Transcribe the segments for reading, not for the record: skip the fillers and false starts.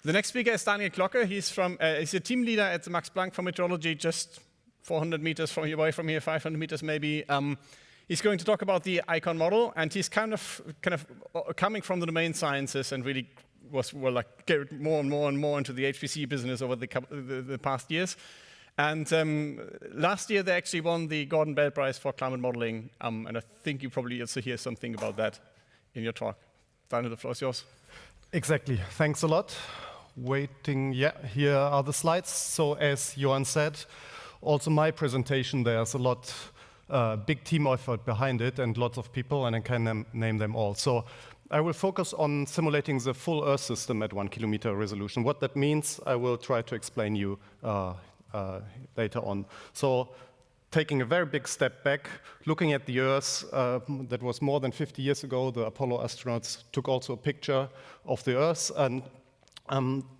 The next speaker is Daniel Klocke. He's a team leader at the Max Planck for Meteorology, just 400 meters away from here, 500 meters maybe. He's going to talk about the ICON model, and he's kind of coming from the domain sciences and really get more and more into the HPC business over the past years. And last year they actually won the Gordon Bell Prize for climate modeling, and I think you probably also hear something about that in your talk. Daniel, the floor is yours. Exactly. Thanks a lot. Waiting. Yeah, here are the slides. So as Johan said, also my presentation, there's a lot, big team effort behind it and lots of people, and I can name them all. So I will focus on simulating the full Earth system at 1 kilometer resolution. What that means, I will try to explain you later on. So taking a very big step back, looking at the Earth, that was more than 50 years ago. The Apollo astronauts took also a picture of the Earth, and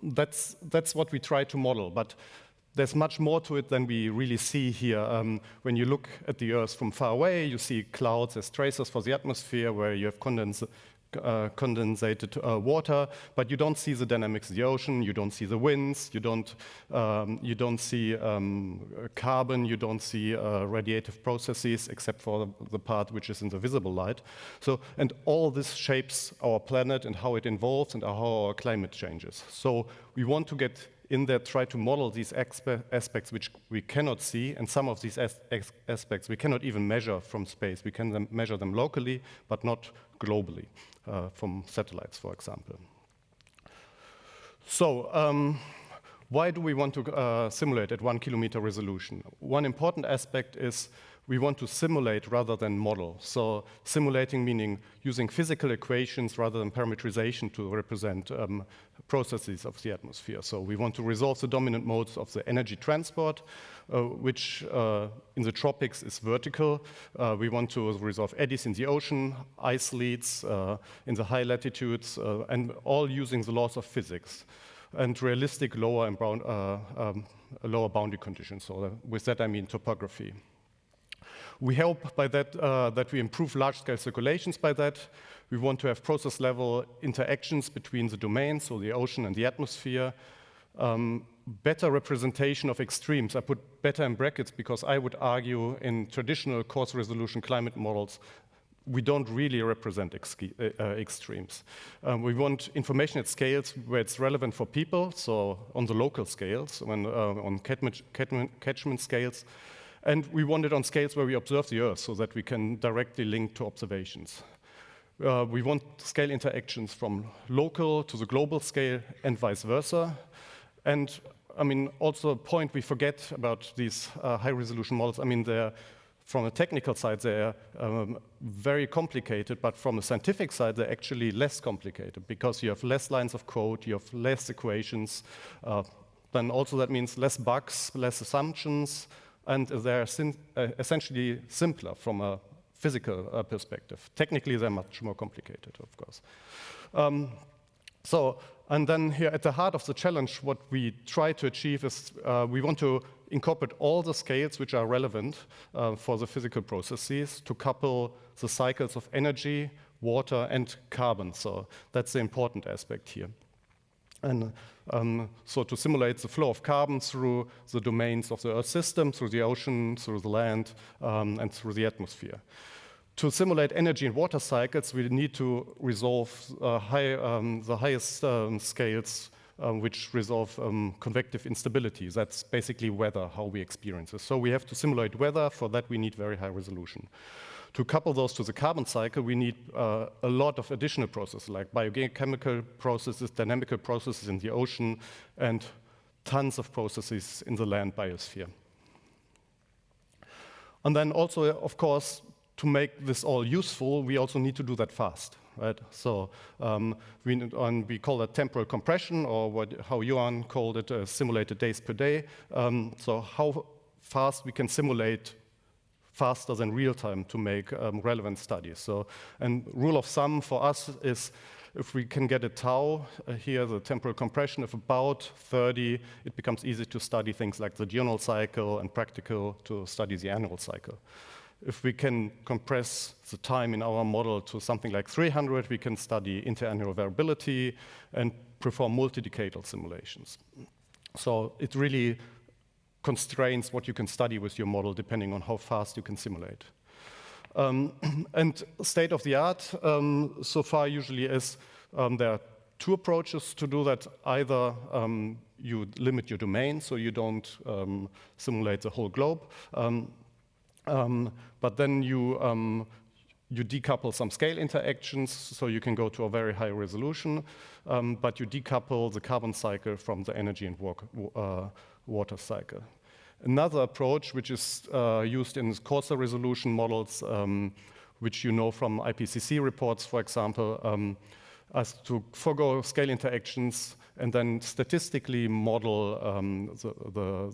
that's what we try to model. But there's much more to it than we really see here. When you look at the Earth from far away, you see clouds as tracers for the atmosphere, where you have condensated water, but you don't see the dynamics of the ocean, you don't see the winds, you don't see carbon, you don't see radiative processes, except for the part which is in the visible light. So, and all this shapes our planet and how it evolves and how our climate changes. So we want to get in there, try to model these aspects which we cannot see, and some of these aspects we cannot even measure from space. We can measure them locally, but not globally, from satellites, for example. So why do we want to simulate at 1 kilometer resolution? One important aspect is we want to simulate rather than model. So simulating meaning using physical equations rather than parameterization to represent processes of the atmosphere. So we want to resolve the dominant modes of the energy transport, which in the tropics is vertical. We want to resolve eddies in the ocean, ice leads in the high latitudes, and all using the laws of physics and realistic lower boundary conditions. So with that I mean topography. We hope by that that we improve large-scale circulations by that. We want to have process-level interactions between the domains, so the ocean and the atmosphere. Better representation of extremes. I put better in brackets because I would argue in traditional coarse resolution climate models, we don't really represent extremes. We want information at scales where it's relevant for people, so on the local scales, on catchment scales. And we want it on scales where we observe the Earth so that we can directly link to observations. We want scale interactions from local to the global scale and vice versa. And I mean, also a point we forget about these high-resolution models, I mean, from a technical side, they're very complicated, but from a scientific side, they're actually less complicated because you have less lines of code, you have less equations. Then also that means less bugs, less assumptions, and they're essentially simpler from a physical perspective. Technically, they're much more complicated, of course. And then here at the heart of the challenge, what we try to achieve is we want to incorporate all the scales which are relevant for the physical processes to couple the cycles of energy, water, and carbon. So that's the important aspect here. And so to simulate the flow of carbon through the domains of the Earth system, through the ocean, through the land, and through the atmosphere. To simulate energy and water cycles, we need to resolve the highest scales which resolve convective instabilities. That's basically weather, how we experience it. So we have to simulate weather. For that, we need very high resolution. To couple those to the carbon cycle, we need a lot of additional processes, like biochemical processes, dynamical processes in the ocean, and tons of processes in the land biosphere. And then also, of course, to make this all useful, we also need to do that fast, right? So we call that temporal compression, or how Johan called it, simulated days per day. So how fast we can simulate faster than real time to make relevant studies. So, and rule of thumb for us is if we can get a tau, here the temporal compression of about 30, it becomes easy to study things like the diurnal cycle and practical to study the annual cycle. if we can compress the time in our model to something like 300, we can study interannual variability and perform multi-decadal simulations. So it really constrains what you can study with your model depending on how fast you can simulate. And state of the art so far usually is there are two approaches to do that. Either you limit your domain so you don't simulate the whole globe, but then you decouple some scale interactions so you can go to a very high resolution, but you decouple the carbon cycle from the energy and water cycle. Another approach, which is used in coarser resolution models, which you know from IPCC reports, for example, as to forgo scale interactions and then statistically model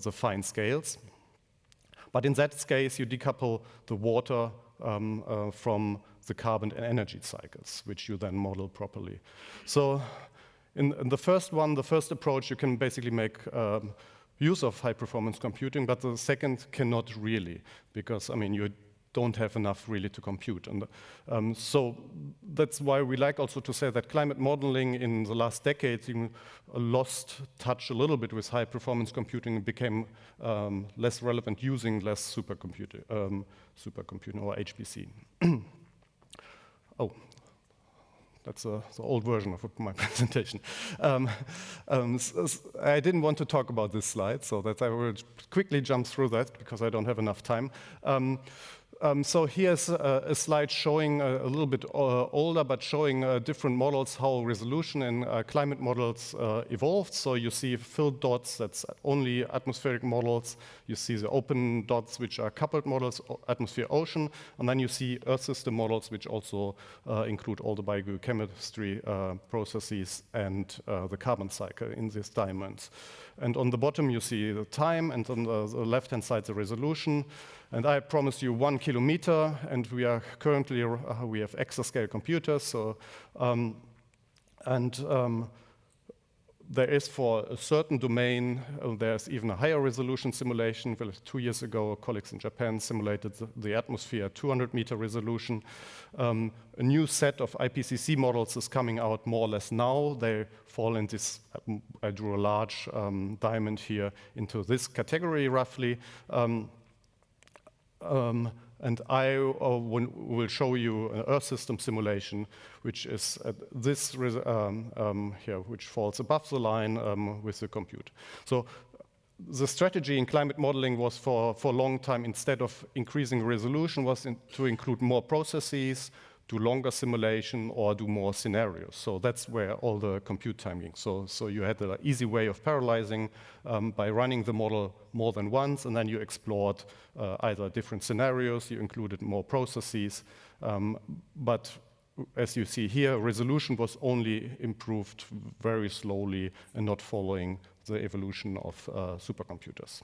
the fine scales. But in that case, you decouple the water from the carbon and energy cycles, which you then model properly. So in the first one, the first approach, you can basically make use of high-performance computing, but the second cannot really, because, I mean, you don't have enough really to compute. And so that's why we like also to say that climate modeling in the last decade lost touch a little bit with high-performance computing and became less relevant using less supercomputing or HPC. Oh. That's the old version of my presentation. I didn't want to talk about this slide, so that I will quickly jump through that because I don't have enough time. So here's a slide showing a little bit older, but showing different models, how resolution in climate models evolved. So you see filled dots, that's only atmospheric models. You see the open dots, which are coupled models, atmosphere, ocean. And then you see Earth system models, which also include all the biochemistry processes and the carbon cycle in these diamonds. And on the bottom, you see the time, and on the left-hand side, the resolution. And I promised you 1 kilometer, and we are currently, we have Exa-Scale computers. So, there is for a certain domain, there's even a higher resolution simulation. Well, 2 years ago, colleagues in Japan simulated the atmosphere 200-meter resolution. A new set of IPCC models is coming out more or less now. They fall in this, I drew a large diamond here into this category roughly. And I will show you an Earth system simulation, which is this here, which falls above the line with the compute. So the strategy in climate modeling was for a long time, instead of increasing resolution, was to include more processes, do longer simulation, or do more scenarios. So that's where all the compute time ging. So you had an easy way of parallelizing by running the model more than once, and then you explored either different scenarios, you included more processes. But as you see here, resolution was only improved very slowly and not following the evolution of supercomputers.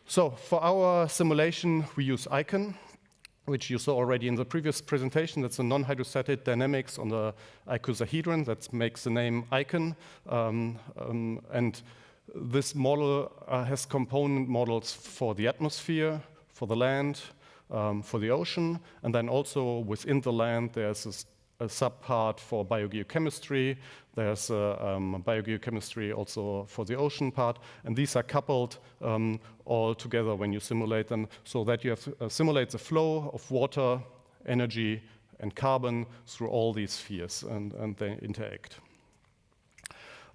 So for our simulation, we use ICON, which you saw already in the previous presentation. That's a non-hydrostatic dynamics on the icosahedron that makes the name ICON. And this model has component models for the atmosphere, for the land, for the ocean, and then also within the land there's a subpart for biogeochemistry. There's biogeochemistry also for the ocean part, and these are coupled all together when you simulate them, so that you have to simulate the flow of water, energy, and carbon through all these spheres, and they interact.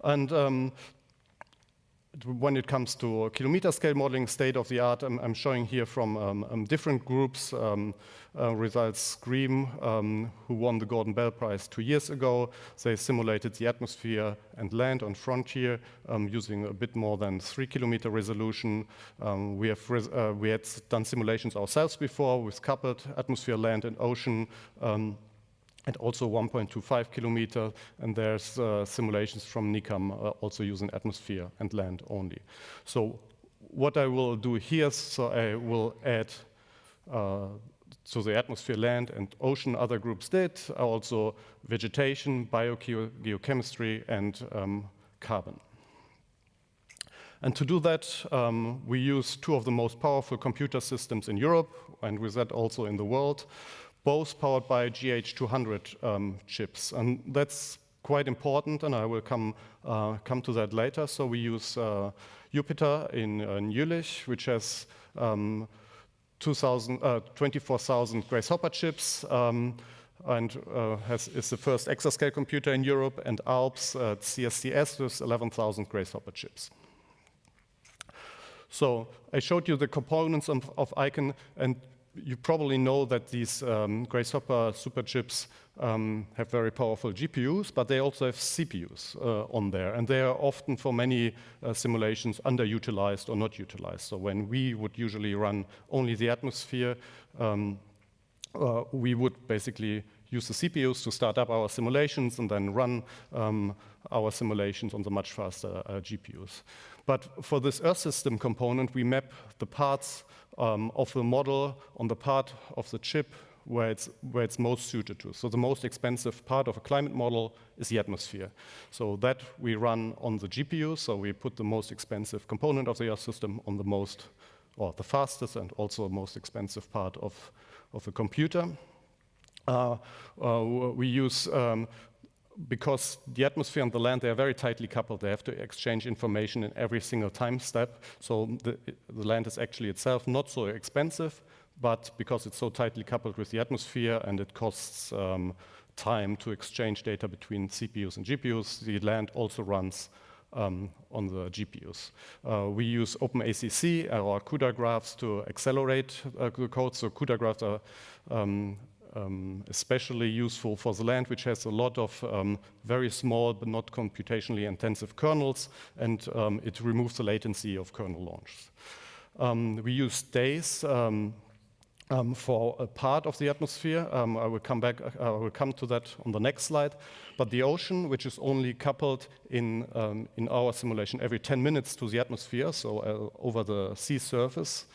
And when it comes to kilometer scale modeling, state of the art, I'm showing here from different groups results. Scream, who won the Gordon Bell Prize 2 years ago, they simulated the atmosphere and land on Frontier using a bit more than 3 kilometer resolution. We had done simulations ourselves before with coupled atmosphere, land, and ocean. And also 1.25 kilometer, and there's simulations from NICAM also using atmosphere and land only. So what I will do here, so I will add so the atmosphere, land, and ocean other groups did, also vegetation, biogeochemistry, and carbon. And to do that, we use two of the most powerful computer systems in Europe, and with that also in the world, both powered by GH200 chips. And that's quite important, and I will come to that later. So we use Jupiter in Jülich, which has 24,000 Grace-Hopper chips, and is the first Exa-Scale computer in Europe, and ALPS CSCS with 11,000 Grace-Hopper chips. So I showed you the components of ICON, and you probably know that these Grace-Hopper superchips have very powerful GPUs, but they also have CPUs on there, and they are often for many simulations underutilized or not utilized. So when we would usually run only the atmosphere, we would basically use the CPUs to start up our simulations and then run our simulations on the much faster GPUs. But for this Earth system component, we map the parts of the model on the part of the chip where it's most suited to. So the most expensive part of a climate model is the atmosphere. So that we run on the GPU, so we put the most expensive component of the Earth system on the most, or the fastest and also most expensive part of the computer. We use, because the atmosphere and the land, they are very tightly coupled. They have to exchange information in every single time step. So the land is actually itself not so expensive, but because it's so tightly coupled with the atmosphere and it costs time to exchange data between CPUs and GPUs, the land also runs on the GPUs. We use OpenACC or CUDA graphs to accelerate the code. So CUDA graphs are especially useful for the land, which has a lot of very small but not computationally intensive kernels, and it removes the latency of kernel launches. We use days for a part of the atmosphere. I will come to that on the next slide. But the ocean, which is only coupled in our simulation every 10 minutes to the atmosphere, so over the sea surface,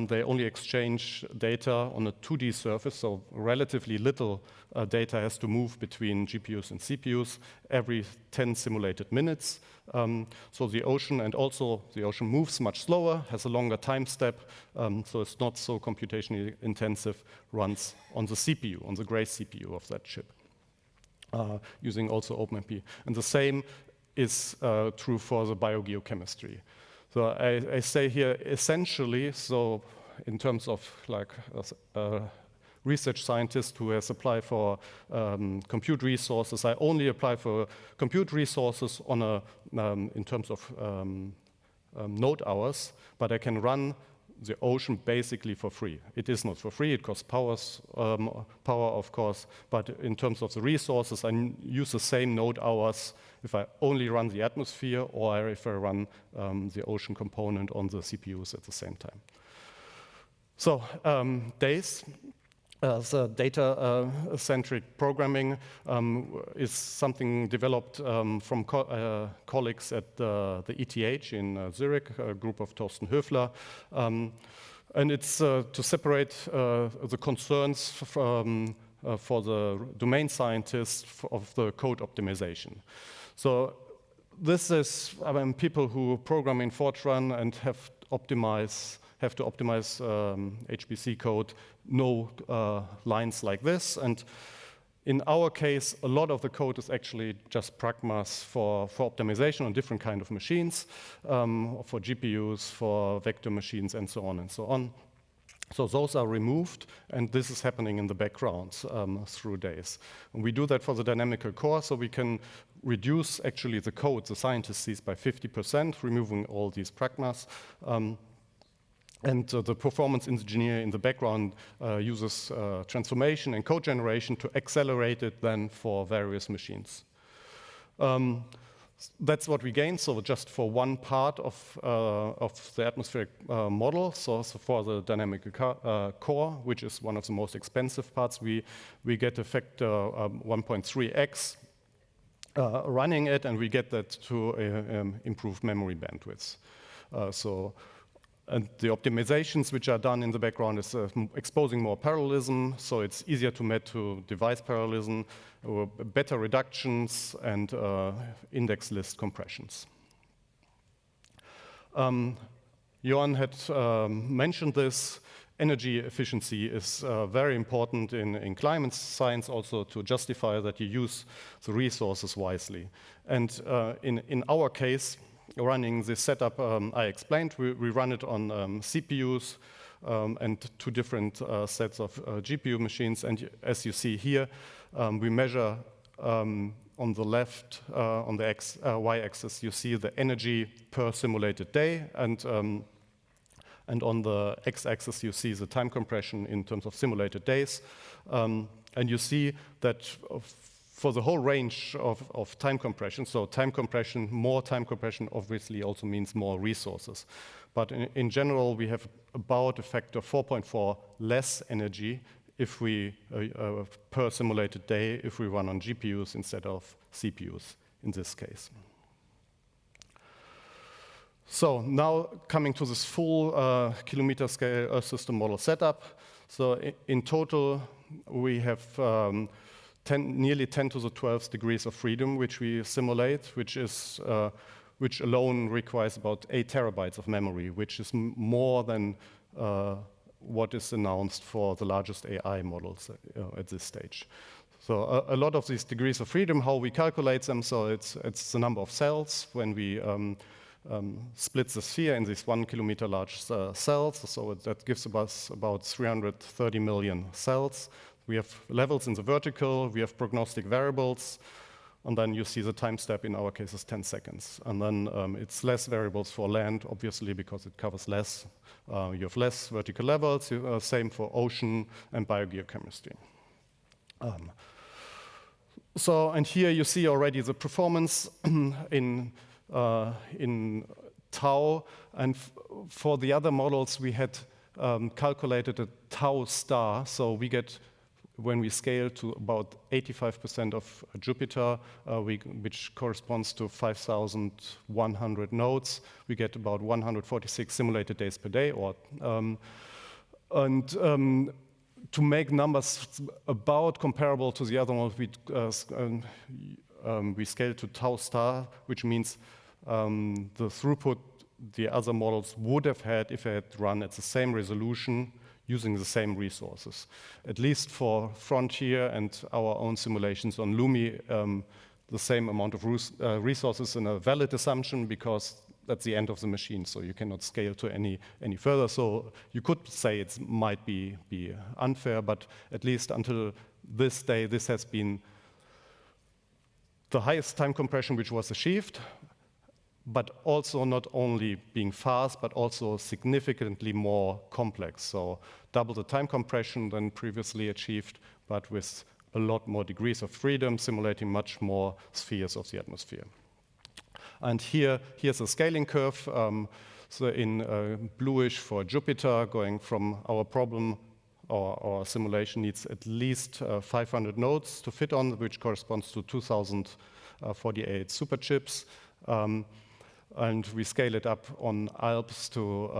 they only exchange data on a 2D surface, so relatively little data has to move between GPUs and CPUs every 10 simulated minutes. So the ocean, and also the ocean moves much slower, has a longer time step, so it's not so computationally intensive, runs on the CPU, on the Grace CPU of that chip, using also OpenMP. And the same is true for the biogeochemistry. So I say here essentially, so in terms of like a research scientist who has applied for compute resources, I only apply for compute resources on in terms of node hours, but I can run the ocean basically for free. It is not for free, it costs power of course, but in terms of the resources, I use the same node hours if I only run the atmosphere or if I run the ocean component on the CPUs at the same time. So days. The data-centric programming is something developed from colleagues at the ETH in Zurich, a group of Thorsten Höfler. And it's to separate the concerns for the domain scientists of the code optimization. So this is, people who program in Fortran and have to optimize HPC code know lines like this. And in our case, a lot of the code is actually just pragmas for optimization on different kind of machines, for GPUs, for vector machines, and so on and so on. So those are removed, and this is happening in the background through days. And we do that for the dynamical core, so we can reduce actually the code the scientist sees by 50%, removing all these pragmas. And the performance engineer in the background uses transformation and code generation to accelerate it then for various machines. That's what we gain. So just for one part of the atmospheric model, so for the dynamic core, which is one of the most expensive parts, we get a factor 1.3x running it, and we get that to improve memory bandwidth. And the optimizations which are done in the background is exposing more parallelism, so it's easier to map to device parallelism, or better reductions, and index list compressions. Johan had mentioned this. Energy efficiency is very important in climate science also to justify that you use the resources wisely. And in our case, running this setup I explained, we run it on CPUs and two different sets of GPU machines. And as you see here, we measure on the left, on the y-axis, you see the energy per simulated day, and on the x-axis, you see the time compression in terms of simulated days. And you see that for the whole range of time compression, so time compression, more time compression obviously also means more resources. But in general, we have about a factor 4.4 less energy if we, per simulated day, if we run on GPUs instead of CPUs in this case. So now coming to this full kilometer scale Earth system model setup. So in total, we have nearly 10 to the 12 degrees of freedom, which we simulate, which alone requires about 8 terabytes of memory, which is more than what is announced for the largest AI models at this stage. So a lot of these degrees of freedom, how we calculate them, so it's the number of cells when we split the sphere in these 1 kilometer large cells. So that gives us about 330 million cells. We have levels in the vertical, we have prognostic variables, and then you see the time step in our case is 10 seconds. And then it's less variables for land, obviously, because it covers less. You have less vertical levels, same for ocean and biogeochemistry. And here you see already the performance in tau, and for the other models we had calculated a tau star, so we get, when we scale to about 85% of Jupiter, which corresponds to 5,100 nodes, we get about 146 simulated days per day. To make numbers about comparable to the other ones, we scale to tau star, which means the throughput the other models would have had if they had run at the same resolution using the same resources. At least for Frontier and our own simulations on Lumi, the same amount of resources is a valid assumption because that's the end of the machine, so you cannot scale to any further. So you could say it might be unfair, but at least until this day, this has been the highest time compression which was achieved, but also not only being fast, but also significantly more complex. So double the time compression than previously achieved, but with a lot more degrees of freedom, simulating much more spheres of the atmosphere. And here's a scaling curve. So in bluish for Jupiter, going from our problem, our simulation needs at least 500 nodes to fit on, which corresponds to 2,048 superchips. And we scale it up on Alps to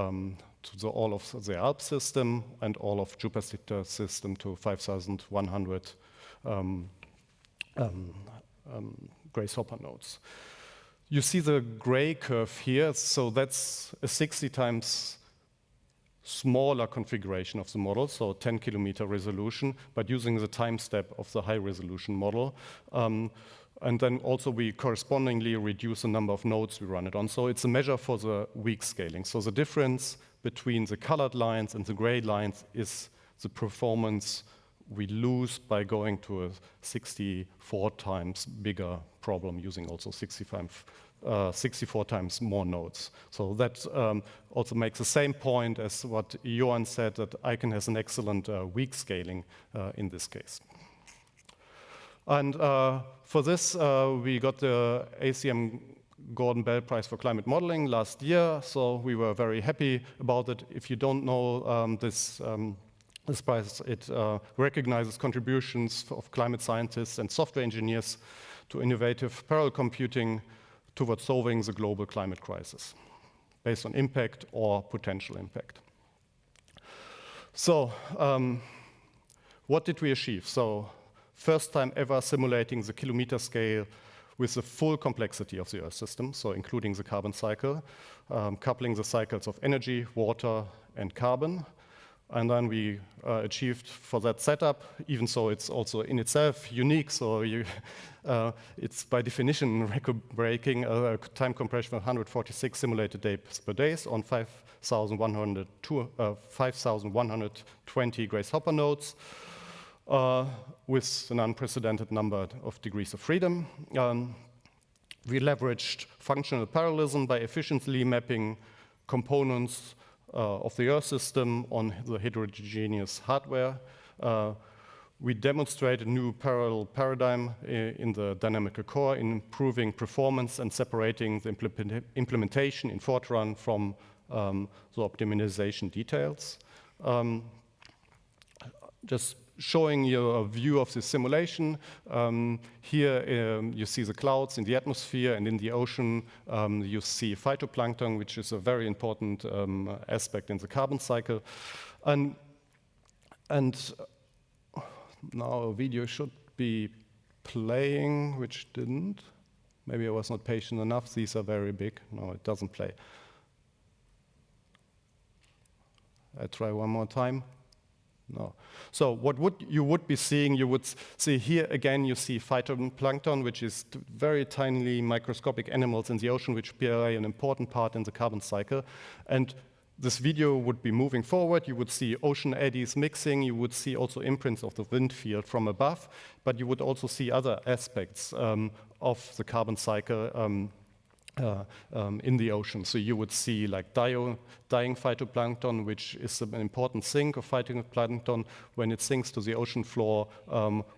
all of the Alps system and all of Jupiter system to 5,100 Grace Hopper nodes. You see the gray curve here, so that's a 60 times smaller configuration of the model, so 10 kilometer resolution, but using the time step of the high resolution model. And then also we correspondingly reduce the number of nodes we run it on. So it's a measure for the weak scaling. So the difference between the colored lines and the gray lines is the performance we lose by going to a 64 times bigger problem using also 64 times more nodes. So that also makes the same point as what Johan said, that ICON has an excellent weak scaling in this case. And for this, we got the ACM Gordon Bell Prize for Climate Modeling last year, so we were very happy about it. If you don't know this prize, it recognizes contributions of climate scientists and software engineers to innovative parallel computing towards solving the global climate crisis, based on impact or potential impact. So, what did we achieve? So, first time ever simulating the kilometer scale with the full complexity of the Earth system, so including the carbon cycle, coupling the cycles of energy, water, and carbon. And then we achieved for that setup, even so it's also in itself unique, so it's by definition record-breaking, time compression of 146 simulated days per day on 5,120 Grace Hopper nodes, with an unprecedented number of degrees of freedom. We leveraged functional parallelism by efficiently mapping components of the Earth system on the heterogeneous hardware. We demonstrated a new parallel paradigm in the dynamical core in improving performance and separating the implementation in Fortran from the optimization details. Just showing you a view of the simulation. Here you see the clouds in the atmosphere, and in the ocean you see phytoplankton, which is a very important aspect in the carbon cycle. And now a video should be playing, which didn't. Maybe I was not patient enough. These are very big. No, it doesn't play. I try one more time. No. So what you would be seeing, you would see here again, you see phytoplankton, which is very tiny microscopic animals in the ocean, which play an important part in the carbon cycle. And this video would be moving forward. You would see ocean eddies mixing. You would see also imprints of the wind field from above. But you would also see other aspects of the carbon cycle in the ocean. So you would see like dying phytoplankton, which is an important sink of phytoplankton when it sinks to the ocean floor,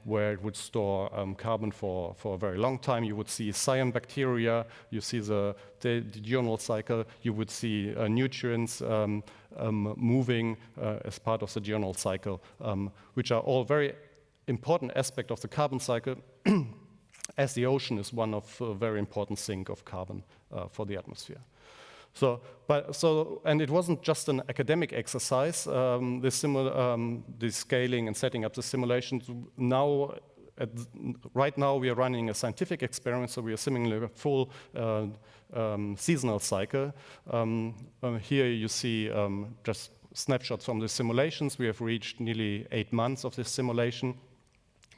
where it would store carbon for a very long time. You would see cyanobacteria, you see the diurnal cycle, you would see nutrients moving as part of the diurnal cycle, which are all very important aspects of the carbon cycle, as the ocean is one of a very important sink of carbon for the atmosphere. And it wasn't just an academic exercise, the scaling and setting up the simulations. Right now we are running a scientific experiment, so we are simulating a full seasonal cycle. Here you see just snapshots from the simulations. We have reached nearly 8 months of this simulation.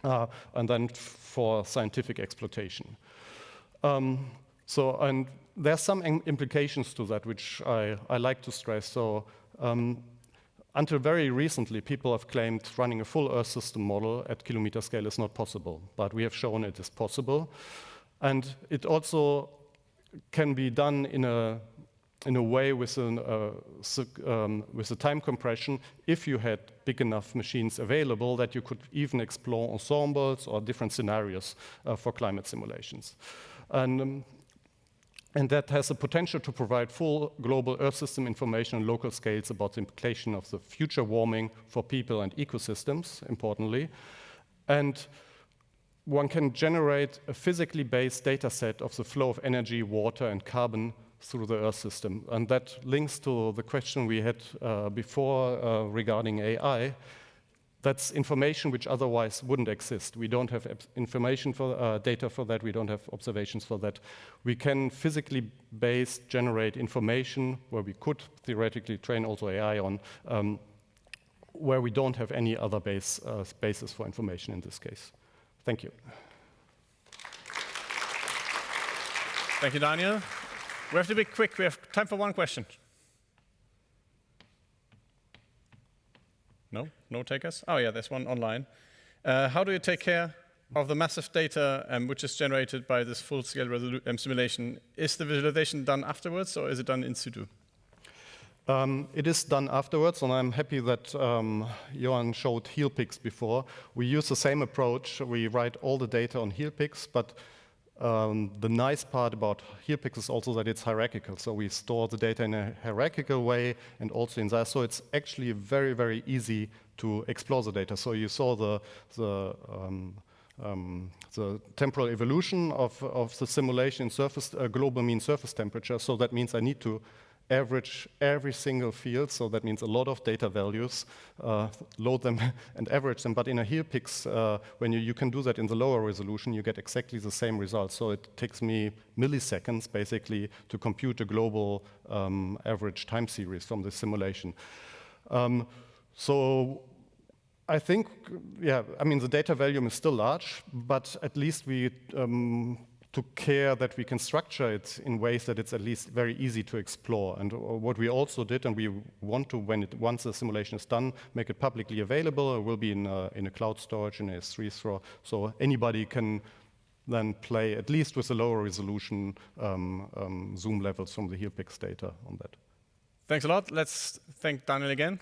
And then for scientific exploitation. And there's some implications to that, which I like to stress. So until very recently, people have claimed running a full Earth system model at kilometer scale is not possible, but we have shown it is possible. And it also can be done in a way with a time compression if you had big enough machines available that you could even explore ensembles or different scenarios for climate simulations. And that has the potential to provide full global Earth system information on local scales about the implication of the future warming for people and ecosystems, importantly. And one can generate a physically based data set of the flow of energy, water, and carbon through the Earth system. And that links to the question we had before regarding AI. That's information which otherwise wouldn't exist. We don't have information for data for that. We don't have observations for that. We can physically generate information where we could theoretically train also AI on, where we don't have any other basis for information in this case. Thank you. Thank you, Daniel. We have to be quick. We have time for one question. No takers? Oh yeah, there's one online. How do you take care of the massive data which is generated by this full-scale simulation? Is the visualization done afterwards, or is it done in situ? It is done afterwards, and I'm happy that Johan showed HealPix before. We use the same approach. We write all the data on HealPix, but the nice part about HealPix is also that it's hierarchical. So we store the data in a hierarchical way and also in there. So it's actually very, very easy to explore the data. So you saw the temporal evolution of the simulation in global mean surface temperature. So that means I need to average every single field, so that means a lot of data values, load them and average them. But in a HealPix, when you can do that in the lower resolution, you get exactly the same results. So it takes me milliseconds, basically, to compute a global average time series from the simulation. So I think, yeah, I mean, the data volume is still large, but at least we took care that we can structure it in ways that it's at least very easy to explore. And what we also did, and we want to, once the simulation is done, make it publicly available. It will be in a cloud storage, in a S3 store, so anybody can then play, at least with the lower resolution zoom levels from the HealPix data on that. Thanks a lot. Let's thank Daniel again.